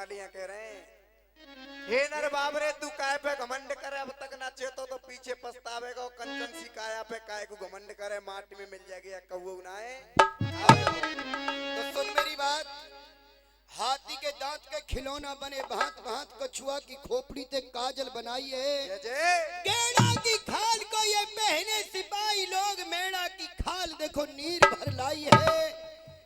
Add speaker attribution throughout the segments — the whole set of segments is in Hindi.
Speaker 1: कमालियां कह रहे हैं। हे नर बाबरे तू काय पे घमंड करे, अब तक ना चेतो तो पीछे पछतावेगा। कंचन सी काया पे काय को घमंड करे, माटी में मिल जाएगी या कौवा उनाए।
Speaker 2: तो सुन मेरी बात, हाथी के दांत के खिलौना बने, भांत भांत कछुआ की खोपड़ी ते काजल बनाई है। गेड़ा की खाल को ये पहने सिपाही लोग, मेढ़ा की खाल देखो नीर भर लाई है।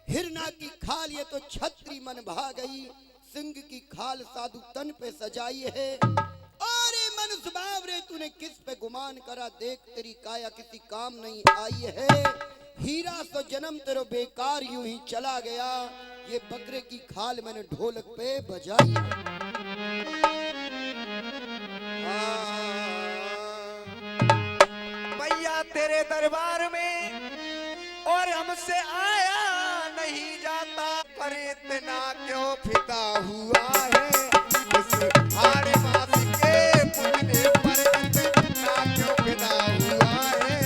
Speaker 2: हिरना की खाल ये तो छतरी मन भा गई, सिंह की खाल साधु तन पे सजाई है। अरे मनुष्य बावरे तूने किस पे गुमान करा, देख तेरी काया किसी काम नहीं आई है। हीरा सो जन्म तेरो बेकार यूं ही चला गया, ये बकरे की खाल मैंने ढोलक पे बजाई।
Speaker 1: मैया तेरे दरबार में और हमसे आया नहीं जाता, पर इतना क्यों फिदा हुआ है इस हाड़ मास के पुतले पर, इतना क्यों फिदा हुआ है,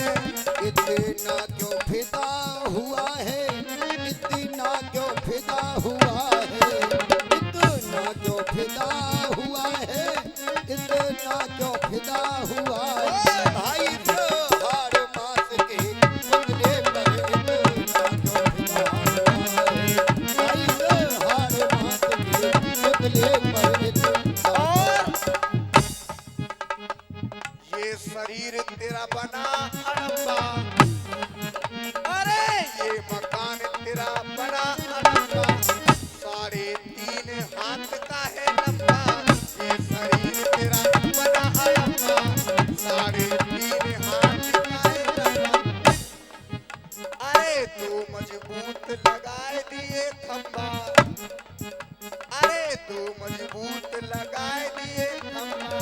Speaker 2: इतना क्यों फिदा हुआ है, इतना क्यों फिदा हुआ है, इतना क्यों फिदा हुआ है, इतना क्यों फिदा हुआ है। भाई जो हाड़ मास के पुतले पर इतना क्यों फिदा हुआ है, भाई जो हाड़ मास के पुतले पर इतना।
Speaker 1: और ये शरीर तेरा बना अड़म्बा, अरे ये मकान तेरा बना अड़म्बा, 3.5 हाथ का है लंबा। ये शरीर तेरा बना अड़म्बा, 3.5 हाथ का है लंबा। अरे तू मजबूत लगाए दिए खंबा, अरे तू मजबूत लगाए दिए खंबा।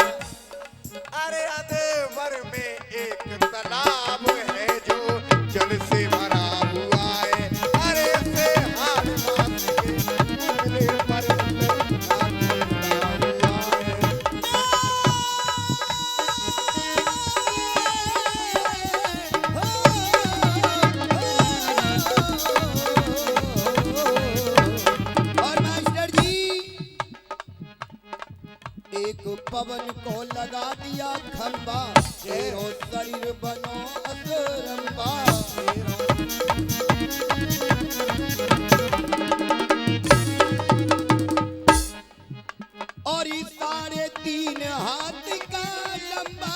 Speaker 1: अरे अधवर में एक तालाब है जो जल से भरा हुआ है, अरे से हाड़ मास के पुतले पर इतना फिदा हुआ है।
Speaker 2: और मास्टर जी एक पवन को लगा दिया खंबा, तेरो शरीर बनो असरंबा। और इस 3.5 हाथ का लंबा,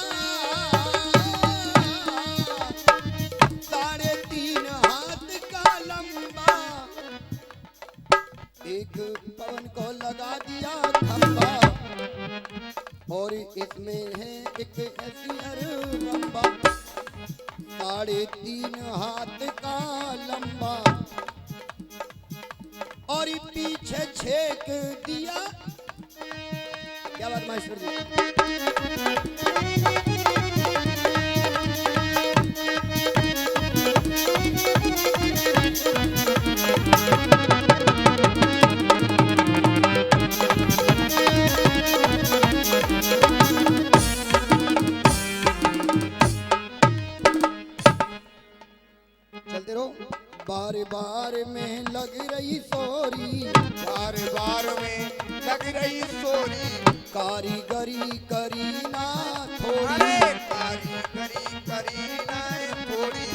Speaker 2: 3.5 हाथ का लंबा, एक पवन को लगा दिया खंबा। और इसमें है एक ऐसी अरबा, 3.5 हाथ का लंबा, और पीछे छेक दिया। क्या बात मास्टर जी? चलते रहो। बार बार में लग रही सोरी,
Speaker 1: बार बार में लग रही सोरी,
Speaker 2: कारीगरी करी ना
Speaker 1: अरे
Speaker 2: थोड़ी,
Speaker 1: कारीगरी करी ना थोड़ी।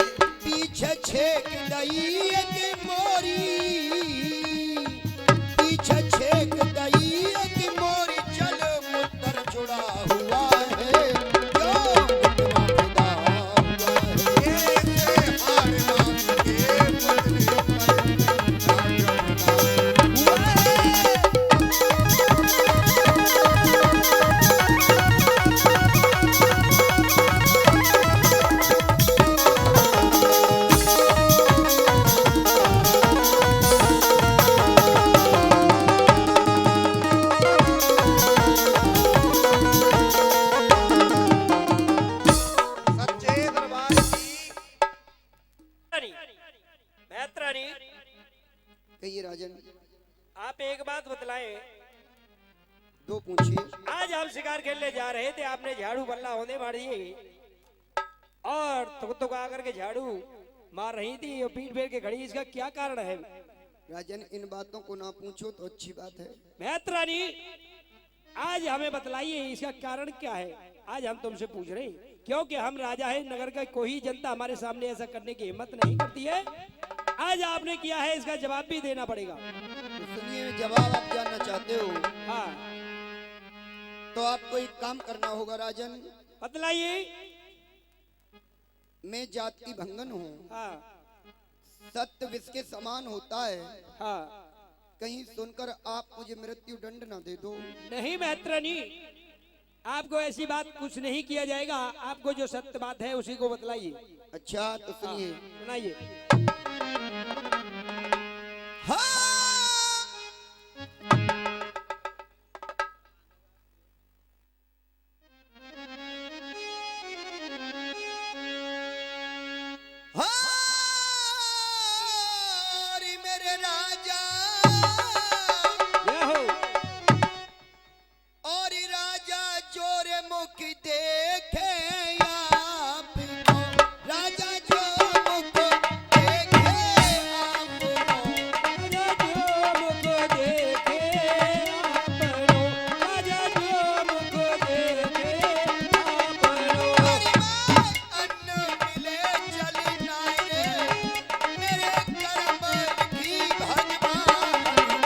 Speaker 2: पीछे छेक दई एक मोरी, पीछे छेक दई एक मोरी, चल मुत्तर जुड़ा हुआ है, क्यों इतना फिदा हुआ है।
Speaker 1: ये से हाड़ मास के पुतले पर इतना क्यों फिदा हुआ है। सच्चे दरबार की
Speaker 3: महत्रानी,
Speaker 2: कहिए राजन।
Speaker 3: आप एक बात बतलाएं,
Speaker 2: दो पूछिए।
Speaker 3: आज हम शिकार खेलने जा रहे थे, आपने झाड़ू बल्ला होने वाली और तुक तुक आकर के झाड़ू मार रही थी और पीठ फेर के खड़ी, इसका क्या कारण है?
Speaker 2: राजन, इन बातों को ना पूछो तो अच्छी बात है।
Speaker 3: महतरानी, आज हमें बतलाइए इसका कारण क्या है। आज हम तुमसे पूछ रहे हैं क्योंकि हम राजा है, नगर का कोई जनता हमारे सामने ऐसा करने की हिम्मत नहीं करती है। आज आपने किया है, इसका जवाब भी देना पड़ेगा।
Speaker 2: तो सुनिए, जवाब आप जानना चाहते हो?
Speaker 3: हाँ,
Speaker 2: तो आपको एक काम करना होगा राजन।
Speaker 3: बतलाइए।
Speaker 2: मैं जाति भंगन हूँ,
Speaker 3: हाँ
Speaker 2: सत्य विष के समान होता है।
Speaker 3: हाँ,
Speaker 2: कहीं सुनकर आप मुझे मृत्यु दंड ना दे दो।
Speaker 3: नहीं महतरानी, आपको ऐसी बात कुछ नहीं किया जाएगा। आपको जो सत्य बात है उसी को बतलाइए।
Speaker 2: अच्छा, तो सुनिए।
Speaker 3: सुनाइए।
Speaker 2: हाँ। मेरे राजा
Speaker 3: जय हो।
Speaker 2: और राजा जोरे मुख देखे आपको, राजा जो मुख देखे आपको,
Speaker 3: राजा जो मुख देखे आपनो, राजा जो मुख देखे आपनो।
Speaker 2: अन्न मिले चल नारे, मेरे कर्म की भगवान। अन्न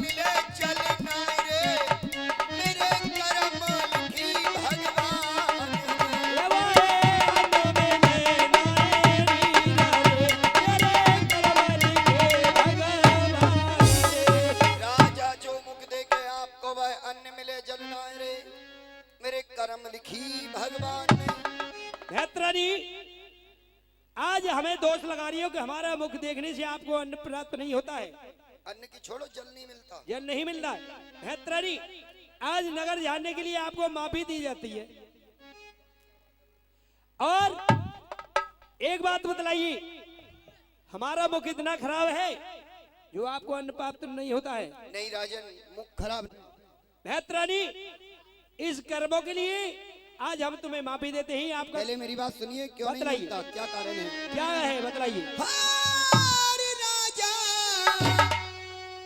Speaker 2: मिले चल नारे, मेरे कर्म की भगवान। राजा जो मुख देखे आपको, वह अन्न मिले जल नारे, मेरे कर्म लिखी भगवान ने।
Speaker 3: महतरानी, आज हमें दोष लगा रही हो कि हमारा मुख देखने से आपको अन्न प्राप्त नहीं होता है,
Speaker 2: अन्न की छोड़ो, जल नहीं मिलता।
Speaker 3: जल नहीं मिलता है। महतरानी, आज नगर जाने के लिए आपको माफी दी जाती है। और एक बात बतलाइए, हमारा मुख इतना खराब है जो आपको अन्न प्राप्त नहीं होता है।
Speaker 2: नहीं राजन, मुख खराब।
Speaker 3: महतरानी, इस कर्मों के लिए आज हम तुम्हें माफी देते हैं। आपका
Speaker 2: पहले मेरी बात सुनिए, क्यों नहीं
Speaker 3: बतलाइए।
Speaker 2: मिलता, क्या कारण है?
Speaker 3: क्या है, बतलाइए।
Speaker 2: हारे राजा,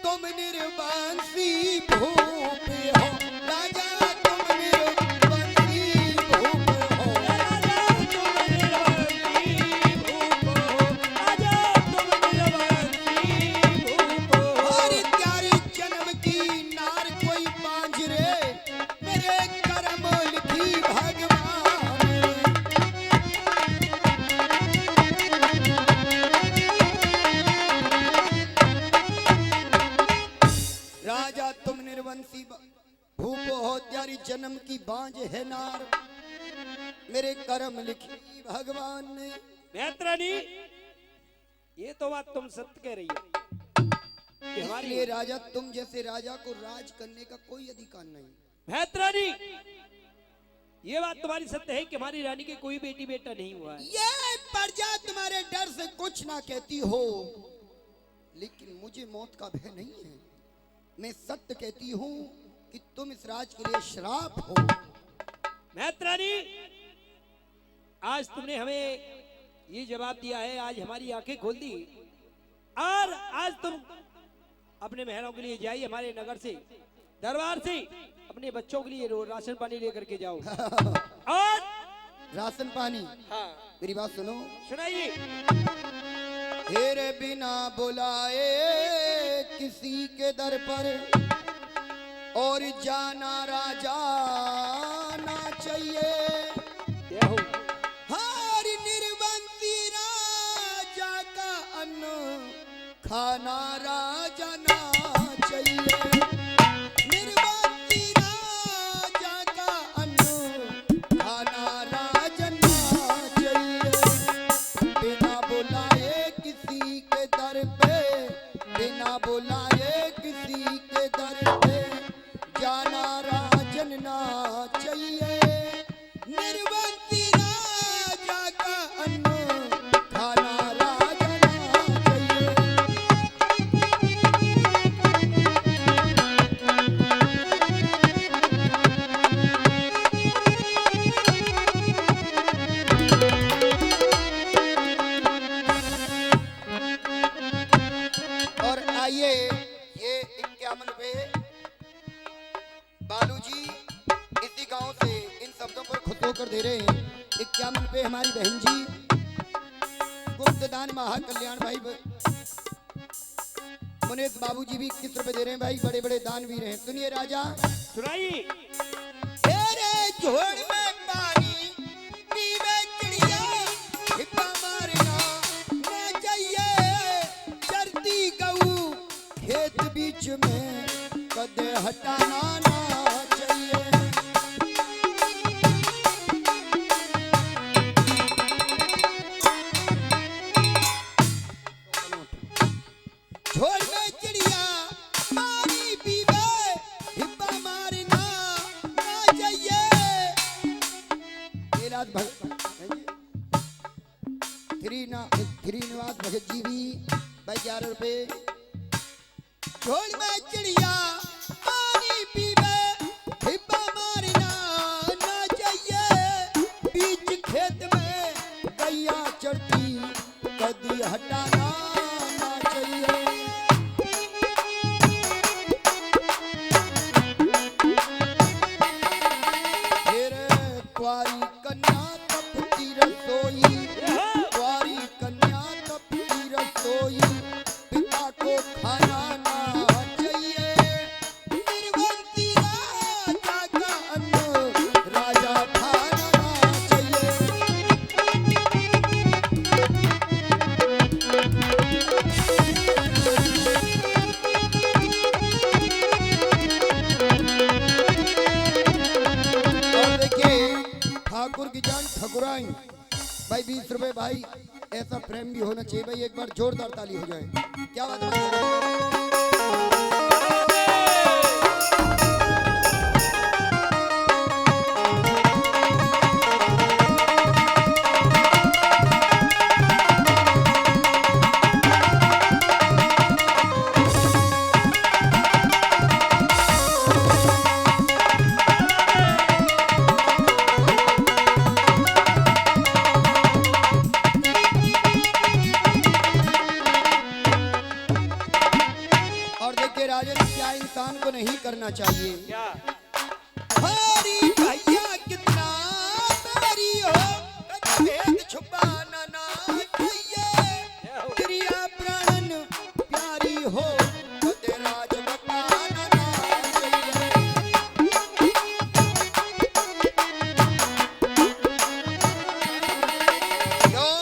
Speaker 2: तुम निर्वंशी भूप हो, राजा तुम निर्वंशी भूप हो। हर प्यारे जन्म की नार कोई बांझ रे, मेरे कर्म लिखी भगवान। राजा तुम निर्वंशी भूप हो, त्यारी जन्म की बांझ है नार, मेरे कर्म लिखी भगवान ने।
Speaker 3: महतरानी, ये तो बात तुम सत्य कह रही है कि हमारी
Speaker 2: इसलिए राजा, तुम जैसे राजा को राज करने का कोई अधिकार नहीं।
Speaker 3: महतरानी, ये बात तुम्हारी सत्य है कि हमारी रानी के कोई बेटी बेटा नहीं हुआ है।
Speaker 2: ये प्रजा तुम्हारे डर से कुछ ना कहती हो, लेकिन मुझे मौत का भय नहीं है। मैं सत्य कहती हूँ कि तुम इस राज के लिए श्राप हो।
Speaker 3: महतरानी, आज तुमने हमें ये जवाब दिया है, आज हमारी आंखें खोल दी। और आज तुम अपने महलों के लिए जाइए, हमारे नगर से, दरबार से अपने बच्चों के लिए राशन पानी लेकर के जाओ। और
Speaker 2: राशन पानी,
Speaker 3: हाँ,
Speaker 2: मेरी बात सुनो।
Speaker 3: सुनाइए।
Speaker 2: तेरे बिना बुलाए किसी के दर पर, और जाना राजा ना चाहिए।
Speaker 3: जय हो।
Speaker 2: हर निर्वंशी राजा का अन्न खाना राजा ना चाहिए। निर्वंशी राजा का अन्न खाना राजा ना चाहिए। बिना बुलाए किसी के दर पे, बिना बुलाए किसी के दर पे, जाना राजन ना 51 पे हमारी बहन जी गुप्त दान महाकल्याण भाई मुनीत बाबूजी भी 21 रुपए दे रहे हैं भाई, बड़े बड़े दानवीर हैं। सुनिए राजा,
Speaker 3: सुनाइए।
Speaker 2: तेरे झोड़ में पानी पीवे चिड़िया, हिप्पा मारना ना चाहिए, चरती गऊ खेत बीच में कदे हटाना ना चाहिए। झोड़ में चिड़िया पानी पीवे, हिप्पा मारना ना चाहिए। श्रीनिवास भगत जी भी भाई 11 रुपए। झोड़ में चिड़िया पानी पीवे, हिप्पा मारना ना चाहिए, बीच खेत में गैया चढ़ती कदी हटाना ना चाहिए। कुआरी कन्या तपती रसोई, कुआरी कन्या तपती रसोई, पिता को खाना ना चाहिए, निर्वंती राजा का अन्न राजा खाना ना चाहिए। और देखिए ठाकुर की जान ठकुराई भाई 20 रुपए भाई, ऐसा प्रेम भी होना चाहिए भाई, एक बार जोरदार ताली हो जाए। क्या बात है। और देखिए राजन, क्या इंसान को नहीं करना चाहिए।
Speaker 3: क्या
Speaker 2: हरी भैया कितना प्यारी हो, भेद छुपाना ना चाहिए, प्रिया प्राण प्यारी हो, कदे राज बताना ना चाहिए। क्यों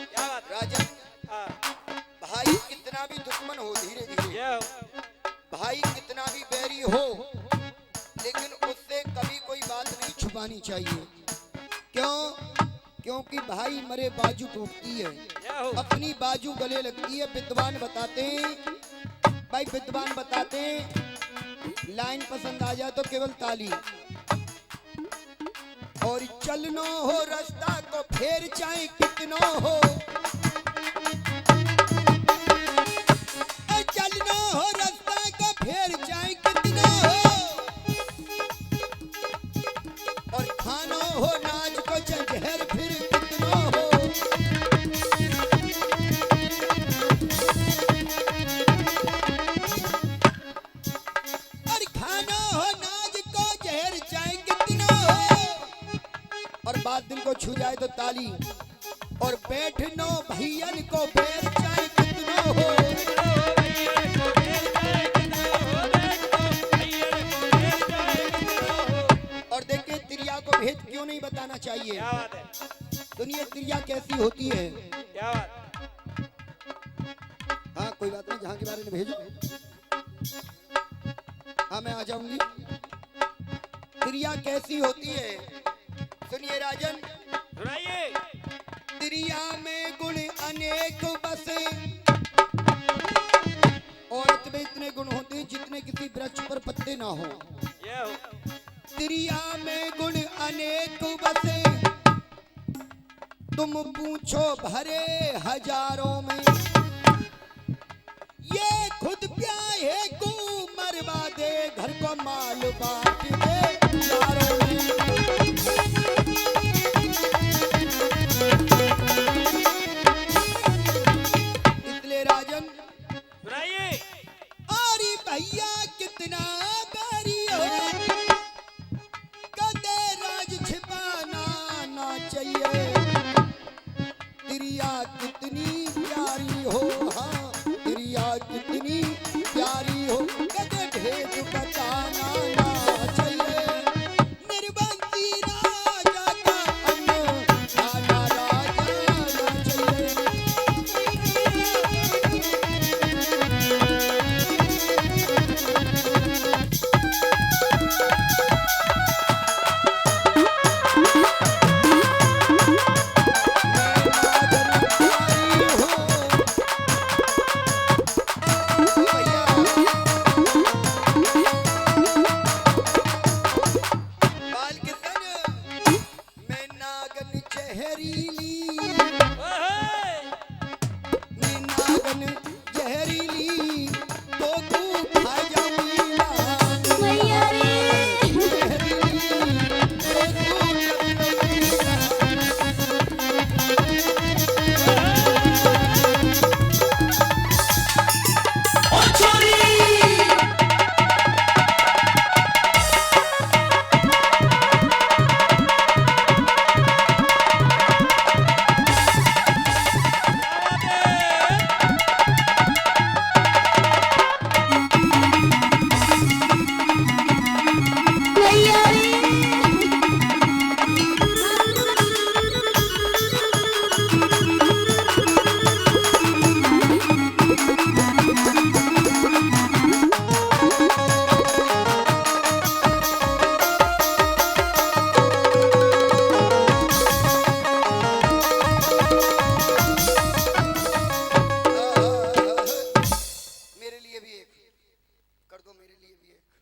Speaker 3: क्या बात?
Speaker 2: राजन,
Speaker 3: हाँ,
Speaker 2: भाई कितना भी दुश्मन हो, धीरे धीरे भाई कितना भी बैरी हो, लेकिन उससे कभी कोई बात नहीं छुपानी चाहिए। क्यों? क्योंकि भाई मरे बाजू टूटती है, अपनी बाजू गले लगती है। विद्वान बताते हैं भाई, विद्वान बताते हैं लाइन पसंद आ जाए तो केवल ताली, और चलनो हो रास्ता को फेर चाहे कितनो हो, चलना हो रास्ता का फेर चाहे कितना हो, और खाना हो नाच को जहर फिर कितना हो। और खाना हो नाच को जहर चाहे कितना हो, और बात दिल को छू जाए तो ताली, और बैठनो भैयन को बैर चाहे कितना हो। और देखिए तिरिया को भेद क्यों नहीं बताना चाहिए।
Speaker 3: क्या बात है?
Speaker 2: दुनिया तिरिया कैसी होती है।
Speaker 3: क्या बात?
Speaker 2: हाँ कोई बात नहीं, जहाँ के बारे में भेजो। हाँ मैं आ जाऊंगी। तिरिया कैसी होती है, सुनिए राजन।
Speaker 3: सुनाइए।
Speaker 2: तिरिया में गुण अनेक बसे, औरत में इतने गुण होते हैं जितने किसी वृक्ष पर पत्ते ना हो। तिरिया में गुण अनेक बसे, तुम पूछो भरे हजारों में, ये खुद प्याहे को मरवा दे, घर को माल बांट दे यारों में। इसलिए राजन
Speaker 3: सुनाइए।
Speaker 2: अरे भैया कितना बैरी हो, कदे राज छिपाना ना चाहिए। तेरी याद कितनी प्यारी हो, हाँ तेरी याद कितनी प्यारी हो, कदे भेद बताना ना चाहिए, मेरे बंसी राजा का अनजाना राजा ना चाहिए। मेरे लिए भी एक कर दो, मेरे लिए भी एक।